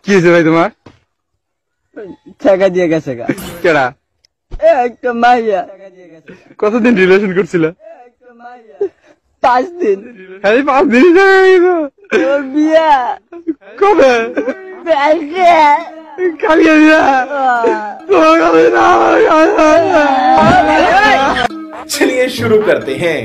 কি হয়েছে ভাই তোমার? টাকা দিয়ে গেছে গা। কেডা? একটা মাইয়া। কতদিন রিলেশন করছিল? 5 দিন। খালি 5 দিনই জায়গা ওর বিয়া কবে? খালি বিয়া चलिए शुरू करते हैं।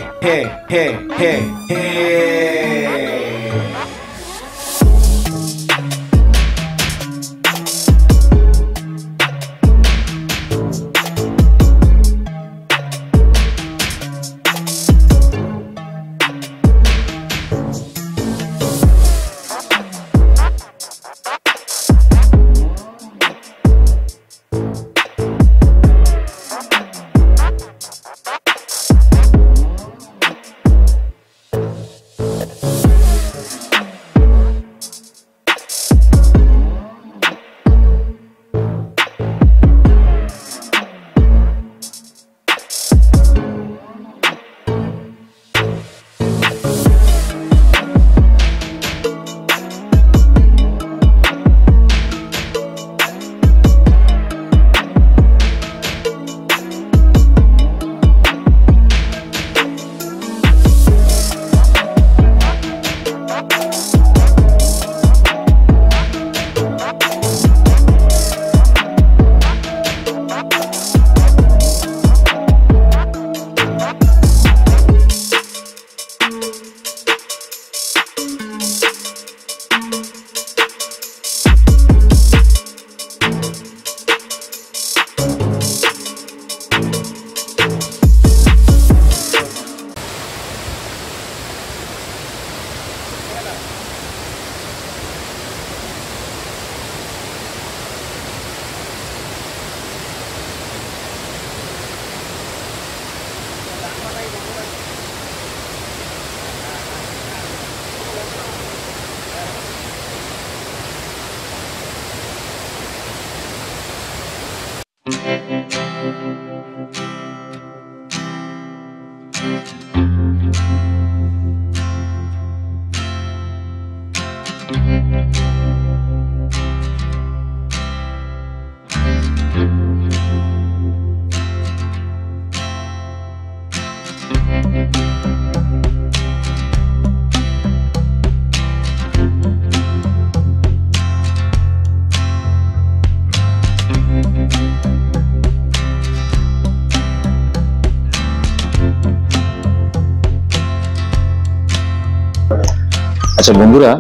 আচ্ছা বন্ধুরা,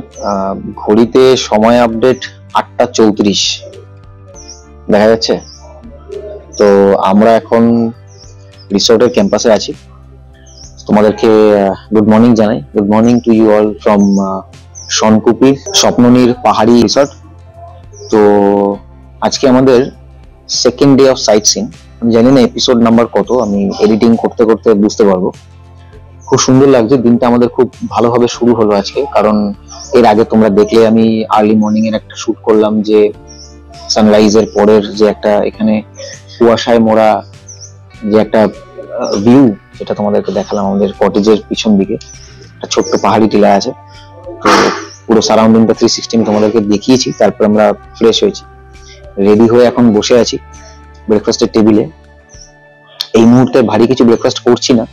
ঘড়িতে সময় আপডেট 8:34 দেখা যাচ্ছে। তো আমরা এখন রিসোর্টের ক্যাম্পাসে আছি। তোমাদেরকে গুড মর্নিং জানাই। Good morning to you all from শনকুপির স্বপ্ননীর পাহাড়ি রিসোর্ট। তো আজকে আমাদের second day of sight seen. আমি জানি না এপিসোড নাম্বার কত, আমি এডিটিং করতে করতে বুঝতে পারবো। খুব সুন্দর লাগছে, দিনটা আমাদের খুব ভালোভাবে শুরু হলো আজকে। কারণ এর আগে তোমরা দেখলে আমি আর্লি মর্নিং এর একটা শুট করলাম, যে সানরাইজের পরের যে একটা এখানে কুয়াশায় মোড়া যে একটা ভিউ, যেটা তোমাদেরকে দেখালাম আমাদের কটেজের পিছন দিকে একটা ছোট্ট পাহাড়ি টিলা আছে। তো পুরো সারাউন্ডিংটা 360 আমি তোমাদেরকে দেখিয়েছি। তারপর আমরা ফ্রেশ হয়েছি, রেডি হয়ে এখন বসে আছি ব্রেকফাস্টের টেবিলে। এই মুহূর্তে ভারী কিছু ব্রেকফাস্ট করছি না,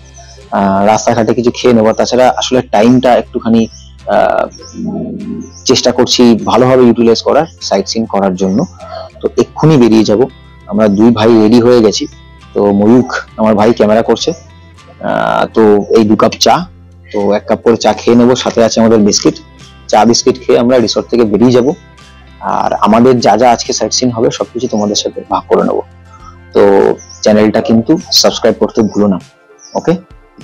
রাস্তাঘাটে কিছু খেয়ে নেবো। তাছাড়া আসলে টাইমটা একটুখানি চেষ্টা করছি ভালোভাবে ইউটিলাইজ করার, সাইট সিন করার জন্য। তো এক্ষুনি বেরিয়ে যাব। আমরা দুই ভাই রেডি হয়ে গেছি। তো ময়ূখ আমার ভাই ক্যামেরা করছে। তো এই 2 কাপ চা, তো 1 কাপ করে চা খেয়ে নেবো, সাথে আছে আমাদের বিস্কিট। চা বিস্কিট খেয়ে আমরা রিসোর্ট থেকে বেরিয়ে যাব। আর আমাদের যা যা আজকে সাইট সিন হবে সবকিছু তোমাদের সাথে ভাগ করে নেবো। তো চ্যানেলটা কিন্তু সাবস্ক্রাইব করতে ভুলো না। ওকে,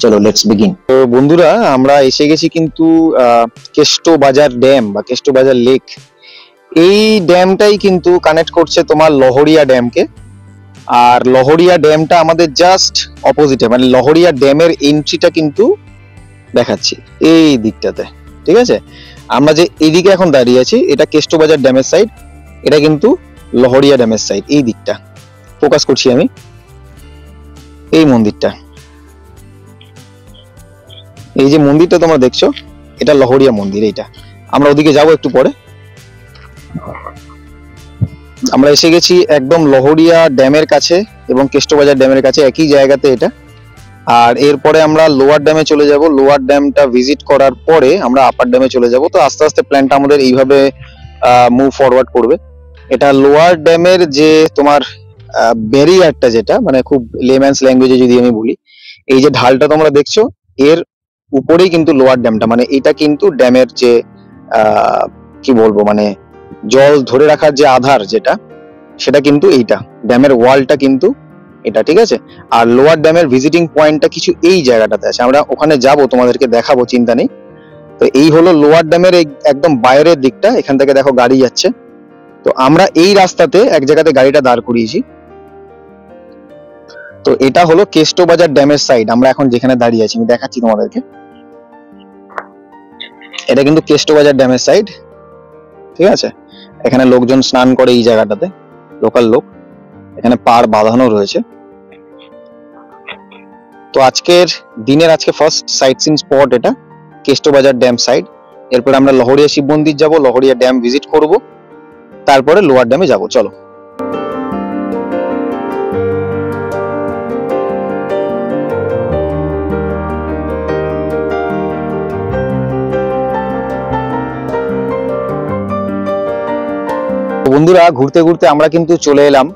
চলো লেটস বিগিন। তো বন্ধুরা, আমরা এসে গেছি কিন্তু কেষ্ট বাজার ড্যাম বা কেষ্ট বাজার লেক। এই ড্যামটাই কিন্তু কানেক্ট করছে তোমার লহরিয়া ড্যামকে। আর লহরিয়া ড্যামটা আমাদের জাস্ট অপোজিটে, মানে লহরিয়া ড্যামের এন্ট্রিটা কিন্তু দেখাচ্ছি এই দিকটাতে। ঠিক আছে, আমরা যে এইদিকে এখন দাঁড়িয়ে আছি এটা কেষ্ট বাজার ড্যামের সাইড, এটা কিন্তু লহরিয়া ড্যামের সাইড। এই দিকটা ফোকাস করছি আমি, এই মন্দিরটা, এই যে মন্দিরটা তোমরা দেখছো এটা লহরিয়া মন্দির। এইটা আমরা ওদিকে যাবো একটু পরে। আমরা এসে গেছি একদম লহরিয়া ড্যামের কাছে এবং কেষ্টবাজার ড্যামের কাছে, একই জায়গাতে এটা। আর এরপরে আমরা লোয়ার ড্যামে চলে যাব। লোয়ার ড্যামটা ভিজিট করার পরে আমরা আপার ড্যামে চলে যাব। তো আস্তে আস্তে প্ল্যানটা আমাদের এইভাবে মুভ ফরওয়ার্ড করবে। এটা লোয়ার ড্যামের যে তোমার ব্যারিয়ারটা, যেটা মানে খুব লেম্যানস ল্যাঙ্গুয়েজে যদি আমি বলি, এই যে ঢালটা তোমরা দেখছো এর উপরেই কিন্তু লোয়ার ড্যামটা, মানে এটা কিন্তু ড্যামের যে কি বলবো, মানে জল ধরে রাখার যে আধার যেটা, সেটা কিন্তু এইটা ড্যামের ওয়ালটা কিন্তু এটা, ঠিক আছে। আর লোয়ার ড্যামের ভিজিটিং পয়েন্টটা কিছু এই জায়গাটাতে আছে, আমরা ওখানে যাব, তোমাদেরকে দেখাবো, চিন্তা নেই। তো এই হলো লোয়ার ড্যামের একদম বাইরের দিকটা, এখান থেকে দেখো গাড়ি যাচ্ছে। তো আমরা এই রাস্তাতে এক জায়গাতে গাড়িটা দাঁড় করিয়েছি। তো এটা হলো কেষ্টবাজার ড্যামের সাইড, আমরা এখন যেখানে দাঁড়িয়ে আছি আমি দেখাচ্ছি তোমাদেরকে। এটা কিন্তু কেষ্টবাজার ড্যামের সাইড, ঠিক আছে। এখানে লোকজন স্নান করে এই জায়গাটাতে, লোকাল লোক, এখানে পাড় বাঁধানো রয়েছে। তো আজকের দিনের ফার্স্ট সাইট সিন স্পট এটা কেষ্টবাজার ড্যাম সাইড। এরপর আমরা লহরিয়া শিব মন্দির যাব, লহরিয়া ড্যাম ভিজিট করব, তারপরে লোয়ার ড্যামে যাব। চলো। বন্ধুরা, ঘুরতে ঘুরতে আমরা কিন্তু চলে এলাম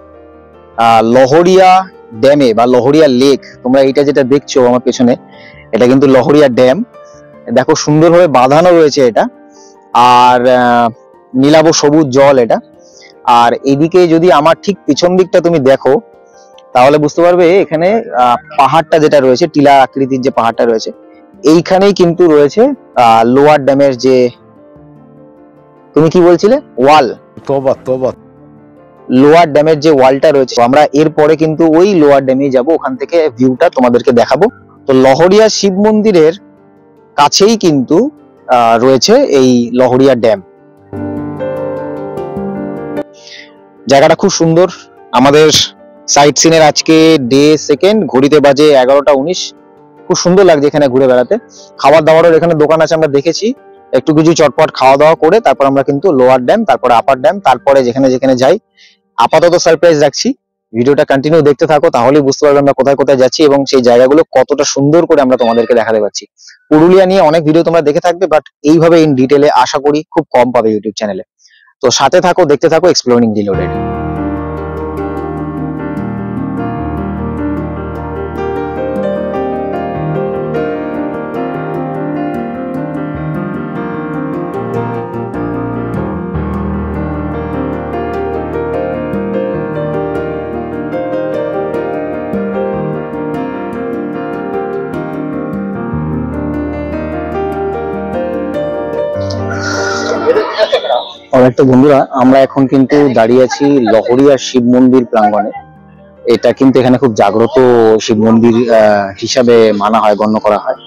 লহরিয়া ড্যামে বা লহরিয়া লেক। তোমরা এইটা যেটা দেখছো আমার পেছনে, এটা কিন্তু লহরিয়া ড্যাম। দেখো সুন্দরভাবে বাঁধানো রয়েছে এটা, আর নীলাভ সবুজ জল এটা। আর এদিকে যদি আমার ঠিক পিছন দিকটা তুমি দেখো, তাহলে বুঝতে পারবে এখানে পাহাড়টা যেটা রয়েছে, টিলা আকৃতির যে পাহাড়টা রয়েছে, এইখানেই কিন্তু রয়েছে লোয়ার ড্যামের যে, তুমি কি বলছিলে, ওয়াল, লোয়ার ড্যামের যে ওয়ালটা রয়েছে। আমরা এরপরে কিন্তু ওই লোয়ার ড্যামে যাব, ওখান থেকে ভিউটা তোমাদেরকে দেখাবো। তো লহরিয়া শিব মন্দিরের কাছেই কিন্তু রয়েছে এই লহরিয়া ড্যাম। জায়গাটা খুব সুন্দর। আমাদের সাইট সিনের আজকে ডে সেকেন্ড, ঘড়িতে বাজে 11টা 19। খুব সুন্দর লাগছে এখানে ঘুরে বেড়াতে। খাবার দাবারের এখানে দোকান আছে, আমরা দেখেছি। একটু কিছু চটপট খাওয়া দাওয়া করে তারপর আমরা কিন্তু লোয়ার ড্যাম, তারপরে আপার ড্যাম, তারপরে যেখানে যেখানে যাই। আপাতত সারপ্রাইজ রাখছি, ভিডিওটা কন্টিনিউ দেখতে থাকো, তাহলেই বুঝতে পারবে আমরা কোথায় কোথায় যাচ্ছি এবং সেই জায়গাগুলো কতটা সুন্দর করে আমরা তোমাদেরকে দেখাতে পারছি। পুরুলিয়া নিয়ে অনেক ভিডিও তোমরা দেখে থাকবে, বাট এইভাবে ইন ডিটেলে আশা করি খুব কম পাবে ইউটিউব চ্যানেলে। তো সাথে থাকো, দেখতে থাকো এক্সপ্লোরিং রিলোডেড। অনেকটা বন্ধুরা, আমরা এখন কিন্তু দাঁড়িয়ে আছি লহরিয়া শিব মন্দির প্রাঙ্গণে। এটা কিন্তু এখানে খুব জাগ্রত শিব মন্দির হিসাবে মানা হয়, গণ্য করা হয়।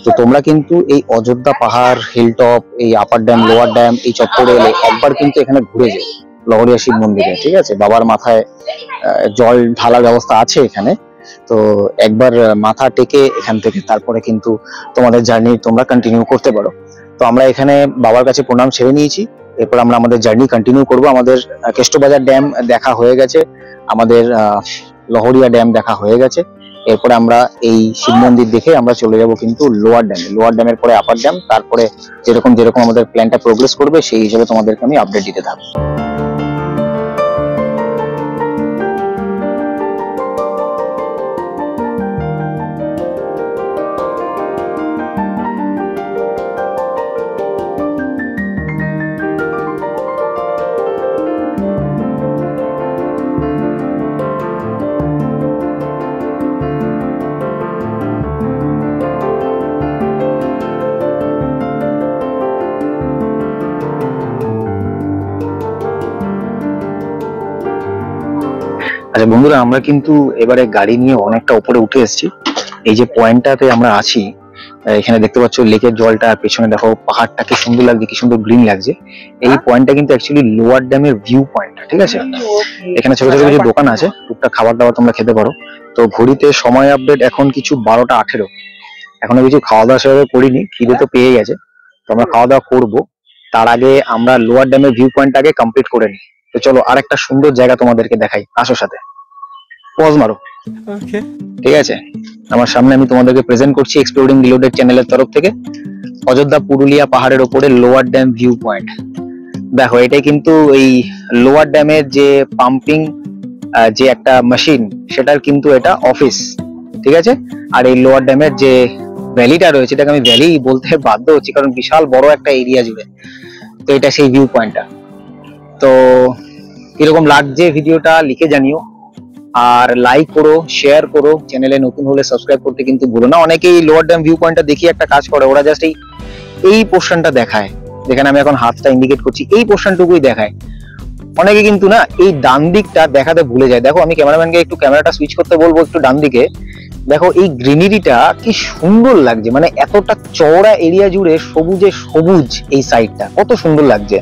তো তোমরা কিন্তু এই অযোধ্যা পাহাড়, হিলটপ, এই আপার ড্যাম, লোয়ার ড্যাম, এই চত্বরে এলে একবার কিন্তু এখানে ঘুরে যাও লহরিয়া শিব মন্দিরে, ঠিক আছে। বাবার মাথায় জল ঢালার ব্যবস্থা আছে এখানে। তো একবার মাথা টেকে এখান থেকে তারপরে কিন্তু তোমাদের জার্নি তোমরা কন্টিনিউ করতে পারো। তো আমরা এখানে বাবার কাছে প্রণাম ছেড়ে নিয়েছি, এরপর আমরা আমাদের জার্নি কন্টিনিউ করব। আমাদের কেষ্টবাজার ড্যাম দেখা হয়ে গেছে, আমাদের লহরিয়া ড্যাম দেখা হয়ে গেছে। এরপরে আমরা এই শিব মন্দির দেখে আমরা চলে যাব কিন্তু লোয়ার ড্যামে। লোয়ার ড্যামের পরে আপার ড্যাম, তারপরে যেরকম যেরকম আমাদের প্ল্যানটা প্রোগ্রেস করবে সেই হিসেবে তোমাদেরকে আমি আপডেট দিতে থাকবো। আচ্ছা বন্ধুরা, আমরা কিন্তু এবারে গাড়ি নিয়ে অনেকটা উপরে উঠে এসেছি। এই যে পয়েন্টটাতে আমরা আছি, এখানে দেখতে পাচ্ছ লেকের জলটা, পেছনে দেখো পাহাড়টা কি সুন্দর লাগছে, কি সুন্দর গ্রিন লাগছে। এই পয়েন্টটা কিন্তু অ্যাকচুয়ালি লোয়ার ড্যামের ভিউ পয়েন্ট, ঠিক আছে। এখানে ছোট ছোট কিছু দোকান আছে, টুকটাক খাবার দাবার তোমরা খেতে পারো। তো ঘড়িতে সময় আপডেট এখন কিছু 12টা 18। এখনো কিছু খাওয়া দাওয়া সেভাবে করিনি, খিদে তো পেয়ে গেছে। তো আমরা খাওয়া দাওয়া করবো, তার আগে আমরা লোয়ার ড্যামের ভিউ পয়েন্টটাকে কমপ্লিট করে নিই। তো চলো আর একটা সুন্দর জায়গা তোমাদেরকে দেখাই, আসো সাথে। পজ মারো। ঠিক আছে, আমার সামনে আমি তোমাদেরকে প্রেজেন্ট করছি এক্সপ্লোরিং রিলোডেড চ্যানেলের তরফ থেকে অযোধ্যা পুরুলিয়া পাহাড়ের উপরে লোয়ার ড্যাম ভিউ পয়েন্ট। দেখো এটাই কিন্তু এই লোয়ার ড্যামের যে পাম্পিং যে একটা মেশিন, সেটার কিন্তু এটা অফিস। ঠিক আছে, আর এই লোয়ার ড্যামের যে ভ্যালিটা রয়েছে, এটাকে আমি ভ্যালি বলতে বাধ্য হচ্ছি কারণ বিশাল বড় একটা এরিয়া জুড়ে। তো এটা সেই ভিউ পয়েন্টটা। তো কিরকম লাগছে ভিডিওটা লিখে জানিও, আর লাইক করো, শেয়ার করো, চ্যানেলে নতুন হলে সাবস্ক্রাইব করতে কিন্তু ভুলো না। অনেকেই লোয়ার ড্যাম ভিউ পয়েন্টটা দেখিয়ে একটা কাজ করে, ওরা জাস্ট এই পোর্শনটা দেখায়, যেখানে আমি এখন হাতটা ইন্ডিকেট করছি, এই পোর্শনটুকুই দেখায়। অনেকে কিন্তু না এই ডান দিকটা দেখাতে ভুলে যায়। দেখো আমি ক্যামেরাম্যানকে একটু ক্যামেরাটা সুইচ করতে বলবো একটু ডান দিকে। দেখো এই গ্রিনারিটা কি সুন্দর লাগছে, মানে এতটা চওড়া এরিয়া জুড়ে সবুজে সবুজ, এই সাইডটা কত সুন্দর লাগছে,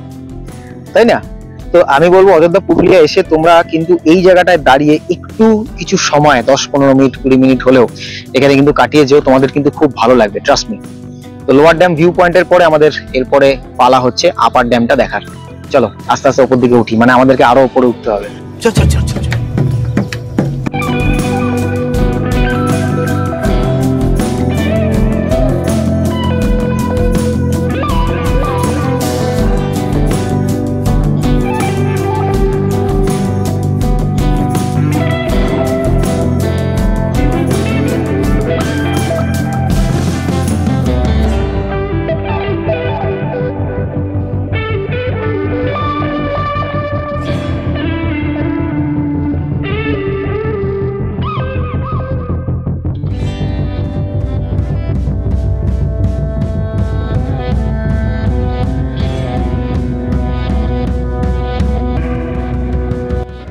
তাই না? তো আমি বলবো অযোধ্যা পুরুলিয়া এসে তোমরা কিন্তু এই জায়গাটায় দাঁড়িয়ে একটু কিছু সময় 10-15 মিনিট 20 মিনিট হলেও এখানে কিন্তু কাটিয়ে যেও, তোমাদের কিন্তু খুব ভালো লাগবে, ট্রাস্ট মি। তো লোয়ার ড্যাম ভিউ পয়েন্টের পরে আমাদের এরপরে পালা হচ্ছে আপার ড্যামটা দেখার। চলো আস্তে আস্তে উপর দিকে উঠি, মানে আমাদেরকে আরো উপরে উঠতে হবে।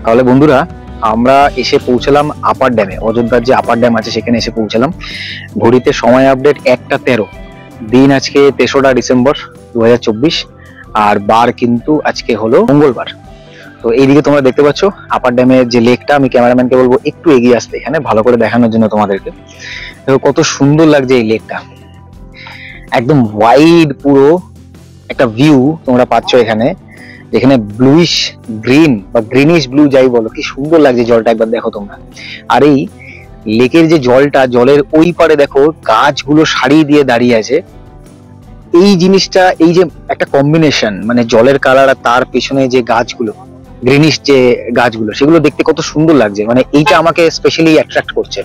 তাহলে বন্ধুরা আমরা এসে পৌঁছলাম আপার ড্যামে, অযোধ্যার যে আপার ড্যাম আছে সেখানে এসে পৌঁছলাম। ঘড়িতে সময় আপডেট 1টা 13, দিন আজকে 3রা ডিসেম্বর 2024, আর বার কিন্তু আজকে হলো মঙ্গলবার। তো এইদিকে তোমরা দেখতে পাচ্ছ আপার ড্যামের যে লেকটা, আমি ক্যামেরাম্যানকে বলবো একটু এগিয়ে আসতে এখানে ভালো করে দেখানোর জন্য তোমাদেরকে। দেখো কত সুন্দর লাগছে এই লেকটা, একদম ওয়াইড পুরো একটা ভিউ তোমরা পাচ্ছ এখানে, যেখানে ব্লুইশ গ্রিন বা গ্রিনিশ ব্লু যাই বলো, কি সুন্দর লাগছে জলটা, একবার দেখো তোমরা। আর এই লেকের যে জলটা, জলের ওই পারে দেখো গাছগুলো সারি দিয়ে দাঁড়িয়ে আছে। এই জিনিসটা, এই যে একটা কম্বিনেশন, মানে জলের কালার আর তার পেছনে যে গাছগুলো, গ্রিনিশ যে গাছগুলো, সেগুলো দেখতে কত সুন্দর লাগছে, মানে এইটা আমাকে স্পেশালি অ্যাট্রাক্ট করছে।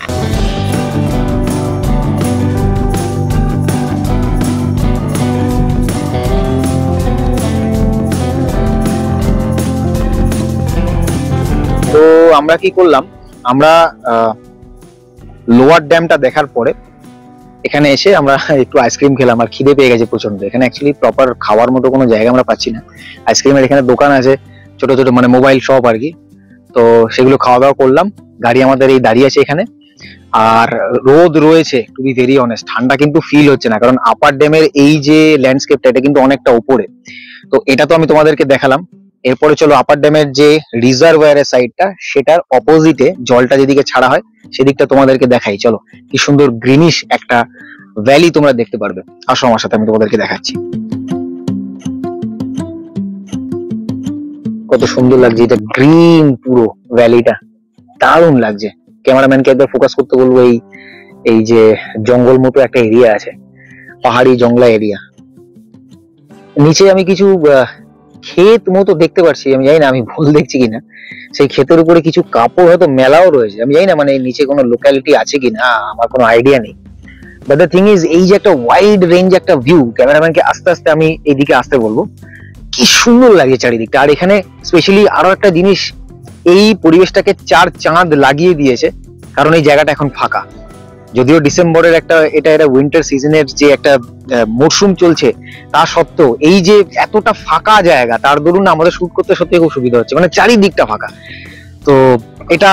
তো আমরা কি করলাম, আমরা লোয়ার ড্যামটা দেখার পরে এখানে এসে আমরা একটু আইসক্রিম খেলাম, আর খিদে পেয়ে গেছে প্রচন্ড। এখানে অ্যাকচুয়ালি প্রপার খাওয়ার মতো কোনো জায়গা আমরা পাচ্ছি না। আইসক্রিমের এখানে দোকান আছে ছোট ছোট, মানে মোবাইল শপ আর কি। তো সেগুলো খাওয়া দাওয়া করলাম। গাড়ি আমাদের এই দাঁড়িয়ে আছে এখানে, আর রোদ রয়েছে, টু বি ভেরি অনেস্ট ঠান্ডা কিন্তু ফিল হচ্ছে না, কারণ আপার ড্যামের এই যে ল্যান্ডস্কেপটা, এটা কিন্তু অনেকটা উপরে। তো এটা তো আমি তোমাদেরকে দেখালাম। এরপরে চলো আপার ড্যামের যে রিজার্ভায়ারের সাইডটা, সেটার অপোজিটে জলটা যেদিকে ছাড়া হয় সেদিকটা তোমাদেরকে দেখাই। চলো কি সুন্দর গ্রিনিশ একটা ভ্যালি তোমরা দেখতে পারবে, আসো আমার সাথে, আমি তোমাদেরকে দেখাচ্ছি। কত সুন্দর লাগছে, এটা গ্রিন পুরো ভ্যালিটা, দারুণ লাগছে। ক্যামেরাম্যানকে একবার ফোকাস করতে বলবো। এই যে জঙ্গল মতো একটা এরিয়া আছে, পাহাড়ি জঙ্গলা এরিয়া। নিচে আমি কিছু ক্ষেত মতো দেখতে পাচ্ছি, আমি জানি না আমি ভুল দেখছি কিনা। সেই ক্ষেতের উপরে কিছু কাপড় হয়তো মেলাও রয়েছে, আমি জানি না মানে নিচে কোনো লোকালিটি আছে কিনা, আমার কোনো আইডিয়া নেই। বাট দ্য থিং ইজ, এই যে একটা ওয়াইড রেঞ্জ একটা ভিউ, ক্যামেরাম্যানকে আস্তে আস্তে আমি এইদিকে আসতে বলবো, কি সুন্দর লাগে চারিদিকটা। আর এখানে স্পেশালি আরো একটা জিনিস, এই পরিবেশটাকে 4 চাঁদ লাগিয়ে দিয়েছে, কারণ এই জায়গাটা এখন ফাঁকা। যদিও ডিসেম্বরের এটা উইন্টার সিজনের যে একটা মরশুম চলছে, তা সত্ত্বেও এই যে এতটা ফাঁকা জায়গা, তার দরুন আমাদের শুট করতে সত্যি খুব সুবিধা হচ্ছে, মানে চারিদিকটা ফাঁকা। তো এটা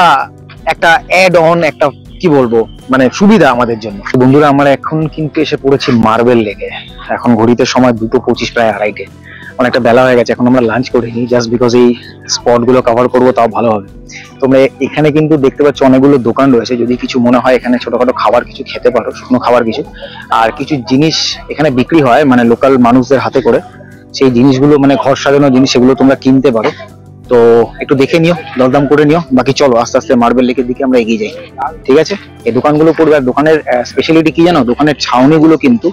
একটা অ্যাড অন, একটা কি বলবো, মানে সুবিধা আমাদের জন্য। বন্ধুরা আমরা এখন কিন্তু এসে পড়েছি মার্বেল লেকে। এখন ঘড়িতে সময় 2:25, প্রায় 2:30। অনেকটা বেলা হয়ে গেছে, এখন আমরা লাঞ্চ করিনি, জাস্ট বিকজ এই স্পট গুলো কভার করবো, তাও ভালো হবে। তোমরা এখানে কিন্তু দেখতে পাচ্ছ অনেকগুলো দোকান রয়েছে, যদি কিছু মনে হয় এখানে ছোটখাটো খাবার কিছু খেতে পারো, শুকনো খাবার কিছু। আর কিছু জিনিস এখানে বিক্রি হয়, মানে লোকাল মানুষদের হাতে করে। সেই জিনিসগুলো মানে ঘর সাজানোর জিনিস, সেগুলো তোমরা কিনতে পারো। তো একটু দেখে নিও, দরদাম করে নিও। বাকি চলো আস্তে আস্তে মার্বেল লেকের দিকে আমরা এগিয়ে যাই, ঠিক আছে? এই দোকানগুলো পড়বে। আর দোকানের স্পেশালিটি কি জানো? দোকানের ছাউনিগুলো কিন্তু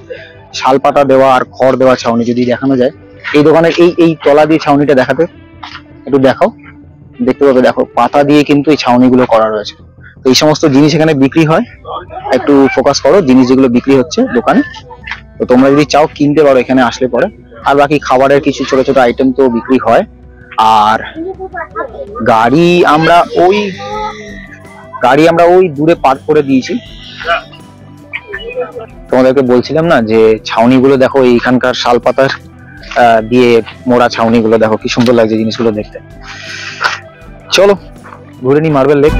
শাল পাতা দেওয়া আর খড় দেওয়া ছাউনি। যদি দেখানো যায় এই দোকানের এই তলা দিয়ে ছাউনিটা দেখাতে, একটু দেখাও, দেখতে পাবে। দেখো পাতা দিয়ে কিন্তু এই ছাউনিগুলো করা রয়েছে। তো এই সমস্ত জিনিস এখানে বিক্রি হয়। একটু ফোকাস করো জিনিস যেগুলো বিক্রি হচ্ছে দোকানে। তো তোমরা যদি চাও কিনতে পারো এখানে আসলে পরে। আর বাকি খাবারের কিছু ছোট ছোট আইটেম তো বিক্রি হয়। আর গাড়ি আমরা ওই দূরে পার্ক করে দিয়েছি। তোমাদেরকে বলছিলাম না যে ছাউনিগুলো দেখো, এইখানকার শাল পাতার দিয়ে মোড়া ছাউনিগুলো দেখো কি সুন্দর লাগছে জিনিসগুলো দেখতে। চলো ঘুরে নি মার্বেল লেক।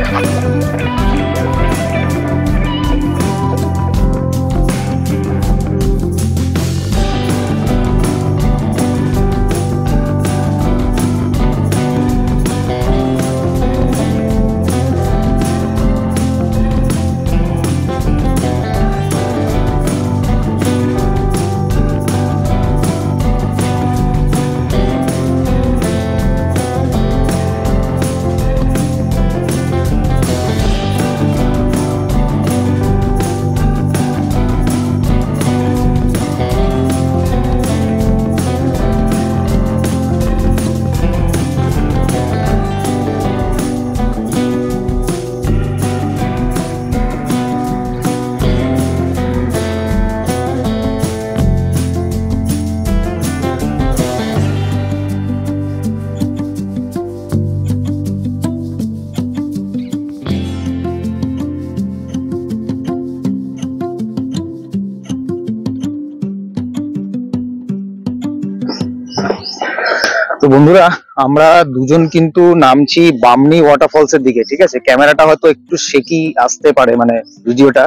তো বন্ধুরা আমরা দুজন কিন্তু নামছি বামনি ওয়াটারফলস এর দিকে, ঠিক আছে? ক্যামেরাটা হয়তো একটু শেকি আসতে পারে, মানে ভিডিওটা,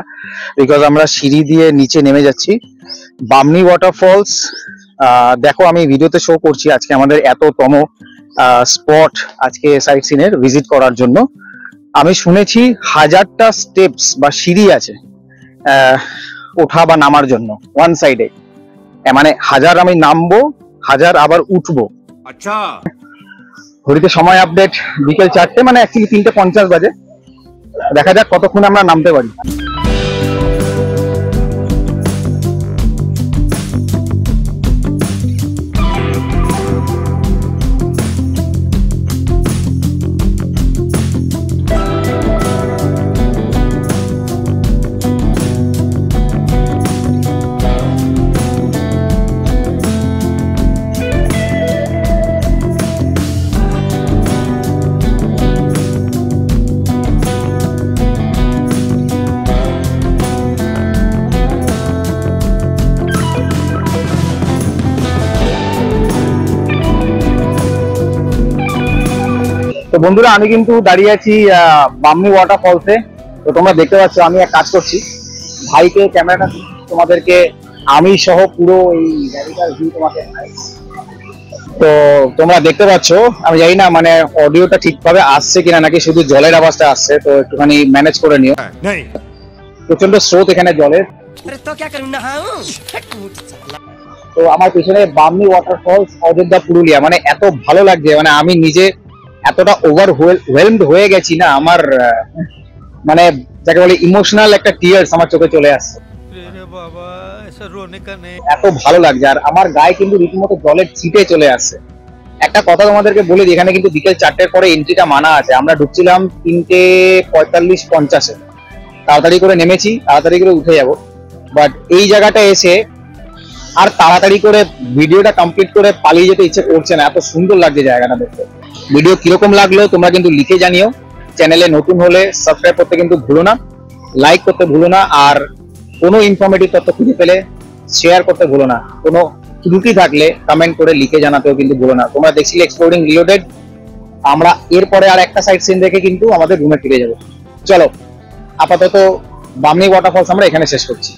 বিকজ আমরা সিঁড়ি দিয়ে নিচে নেমে যাচ্ছি। বামনি ওয়াটারফলস দেখো আমি ভিডিওতে শো করছি আজকে আমাদের এততম স্পট আজকে সাইট সিনের ভিজিট করার জন্য। আমি শুনেছি 1000টা স্টেপস বা সিঁড়ি আছে ওঠা বা নামার জন্য ওয়ান সাইডে। মানে 1000 আমি নামবো, 1000 আবার উঠবো। अच्छा ঘড়িতে সময় আপডেট বিকেল 4টে, মানে অ্যাকচুয়ালি 3:50 বাজে। দেখা যাক কতক্ষণ আমরা নামতে পারি। তো বন্ধুরা আমি কিন্তু দাঁড়িয়ে আছি বামনি ওয়াটারফলসে। তো তোমরা দেখতে পাচ্ছ আমি এক কাজ করছি, ভাইকে ক্যামেরাটা তোমাদেরকে আমি সহ পুরো এই জায়গাটার ভিউ তোমাকে। তো তোমরা দেখতে পাচ্ছ, আমি জানি না মানে অডিওটা ঠিকভাবে আসছে কিনা, নাকি শুধু জলের আওয়াজটা আসছে। তো একটুখানি ম্যানেজ করে নিও। প্রচন্ড স্রোত এখানে জলের। তো আমার পিছনে বামনি ওয়াটারফলস, অযোধ্যা, পুরুলিয়া। মানে এত ভালো লাগছে, মানে আমি নিজে এতটা ওভারওয়েলমড হয়ে গেছি না, আমার মানে যাকে বলে ইমোশনাল একটা টিয়ার্স আমার চোখে চলে আসছে। এত ভালো লাগছে, আর আমার গায়ে কিন্তু রীতিমতো জলের ছিটে চলে আসছে। একটা কথা তোমাদেরকে বলে দিই, এখানে কিন্তু বিকেল 4টের পরে এন্ট্রিটা মানা আছে। আমরা ঢুকছিলাম 3:45-50-এ, তাড়াতাড়ি করে নেমেছি, তাড়াতাড়ি করে উঠে যাব। বাট এই জায়গাটা এসে আর তাড়াতাড়ি করে ভিডিওটা কমপ্লিট করে পালিয়ে যেতে ইচ্ছে করছে না, এত সুন্দর লাগছে জায়গাটা দেখতে। ভিডিও কিরকম লাগলো তোমরা কিন্তু লিখে জানিও। চ্যানেলে নতুন হলে সাবস্ক্রাইব করতে কিন্তু ভুলো না, লাইক করতে ভুলো না, আর কোনো ইনফরমেটিভ তথ্য খুঁজে পেলে শেয়ার করতে ভুলো না। কোনো ত্রুটি থাকলে কমেন্ট করে লিখে জানাতেও কিন্তু ভুলো না। তোমরা দেখছিলে এক্সপ্লোরিং রিলোটেড। আমরা এরপরে আর একটা সাইট সিন দেখে কিন্তু আমাদের রুমে ফিরে যাবো। চলো আপাতত বামনি ওয়াটারফলস আমরা এখানে শেষ করছি।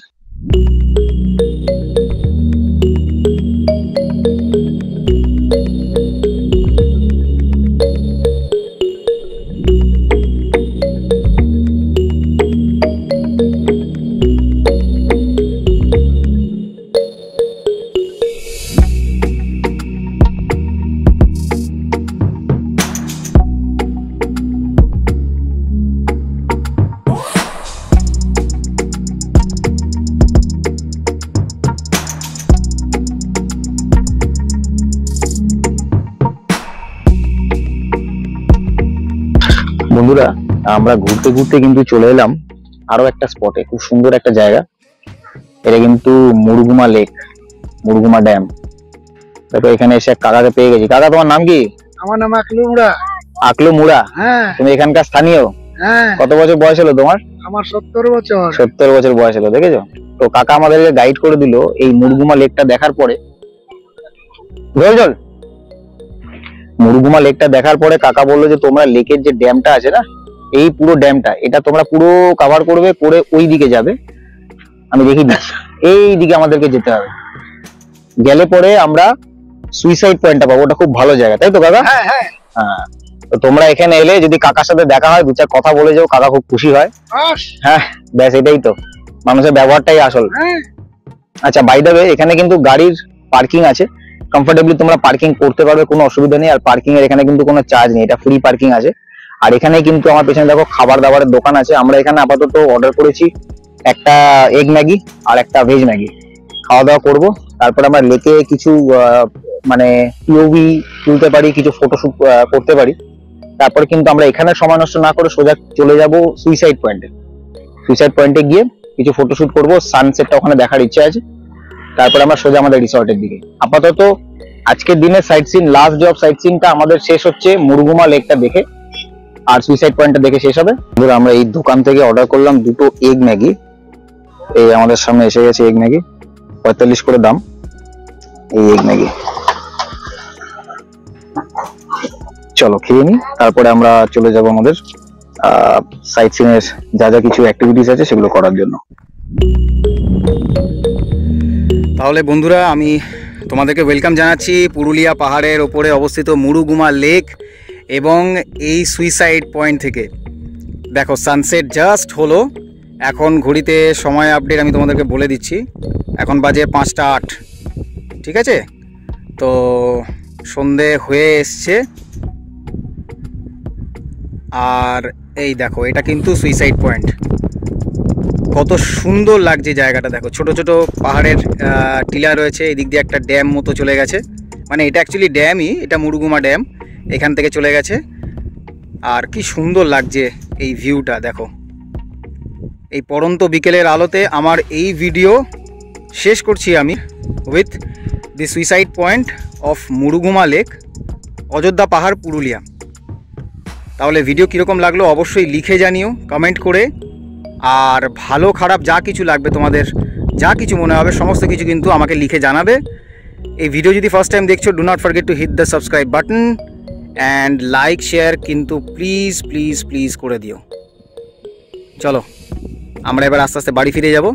বন্ধুরা আমরা ঘুরতে ঘুরতে কিন্তু চলে এলাম আরো একটা স্পটে, খুব সুন্দর একটা জায়গা। এটা কিন্তু মুরগুমা লেক, মুরগুমা ড্যাম। তারপর এখানে এসে কাকাকে পেয়ে গেছি। কাকা, তোমার নাম কি? আমার নাম আকলু মুড়া। আকলু মুড়া? হ্যাঁ তুমি এখানকার স্থানীয়? হ্যাঁ, কত বছর বয়স হলো তোমার? আমার 70 বছর। 70 বছর বয়স হলো, দেখেছো? তো কাকা আমাদেরকে গাইড করে দিল এই মুরগুমা লেকটা দেখার পরে। জল মুরগুমা লেকটা দেখার পরে কাকা বললো যে তোমরা লেকের যে ড্যামটা আছে না, এই পুরো ড্যামটা এটা তোমরা পুরো কভার করবে, করে ওই দিকে যাবে। আমি দেখিয়ে দিচ্ছি, এই দিকে আমাদেরকে যেতে হবে। গেলে পরে আমরা সুইসাইড পয়েন্টটা পাবো। ওটা খুব ভালো জায়গা, তাই তো কাকা? হ্যাঁ হ্যাঁ, হ্যাঁ, তো তোমরা এখানে এলে যদি কাকার সাথে দেখা হয়, দু চার কথা বলে যাও, কাকা খুব খুশি হয়। হ্যাঁ, ব্যাস এটাই তো, মানুষের ব্যবহারটাই আসল। আচ্ছা, বাই দ্য ওয়ে, এখানে কিন্তু গাড়ির পার্কিং আছে, কমফোর্টেবলি তোমরা পার্কিং করতে পারবে, কোনো অসুবিধা নেই। আর পার্কিং এর এখানে কিন্তু কোনো চার্জ নেই, এটা ফ্রি পার্কিং আছে। আর এখানে কিন্তু আমার পেছনে দেখো খাবার দাবারের দোকান আছে। আমরা এখানে আপাতত অর্ডার করেছি একটা এগ ম্যাগি আর একটা ভেজ ম্যাগি, খাওয়া দাওয়া করবো। তারপর আমরা লেকে কিছু মানে পিওভি তুলতে পারি, কিছু ফটোশুট করতে পারি। তারপর কিন্তু আমরা এখানে সময় নষ্ট না করে সোজা চলে যাব সুইসাইড পয়েন্টে। সুইসাইড পয়েন্টে গিয়ে কিছু ফটোশুট করবো, সানসেটটা ওখানে দেখার ইচ্ছে আছে। তারপরে আমরা সোজা আমাদের রিসর্টের দিকে। আপাতত আজকের দিনের site scene, last job site সিনটা আমাদের শেষ হচ্ছে মুরগুমা লেকটা দেখে, আর সুইসাইড পয়েন্টটা দেখে শেষ হবে। আমরা এই দোকান থেকে অর্ডার করলাম দুটো এগ ম্যাগি। এই আমাদের সামনে এসে গেছে এগ ম্যাগি, 45 করে দাম এই এগ ম্যাগি। চলো খেয়ে নি, তারপরে আমরা চলে যাব আমাদের সাইট সিনের যা যা কিছু অ্যাক্টিভিটিস আছে সেগুলো করার জন্য। তাহলে বন্ধুরা, আমি তোমাদেরকে ওয়েলকাম জানাচ্ছি পুরুলিয়া পাহাড়ের ওপরে অবস্থিত মুরগুমা লেক এবং এই সুইসাইড পয়েন্ট থেকে। দেখো সানসেট জাস্ট হলো, এখন ঘড়িতে সময় আপডেট আমি তোমাদেরকে বলে দিচ্ছি। এখন বাজে 5টা 8, ঠিক আছে? তো সন্ধে হয়ে এসছে। আর এই দেখো, এটা কিন্তু সুইসাইড পয়েন্ট। কত সুন্দর লাগছে জায়গাটা, দেখো ছোট ছোট পাহাড়ের টিলা রয়েছে, এই দিক দিয়ে একটা ড্যাম মতো চলে গেছে। মানে এটা অ্যাকচুয়ালি ড্যামই, এটা মুরগুমা ড্যাম, এখান থেকে চলে গেছে। আর কি সুন্দর লাগছে এই ভিউটা, দেখো। এই পড়ন্ত বিকেলের আলোতে আমার এই ভিডিও শেষ করছি আমি with the suicide point of Murguma lake, Ayodhya পাহাড়, পুরুলিয়া। তাহলে ভিডিও কীরকম লাগলো অবশ্যই লিখে জানিও কমেন্ট করে। আর ভালো খারাপ যা কিছু লাগবে, তোমাদের যা কিছু মনে হবে সমস্ত কিছু কিন্তু আমাকে লিখে জানাবে। এই ভিডিও যদি ফার্স্ট টাইম দেখছো, do not forget to hit the subscribe button and like share কিন্তু প্লিজ প্লিজ প্লিজ করে দিও। চলো আমরা এবার আস্তে আস্তে বাড়ি ফিরে যাব।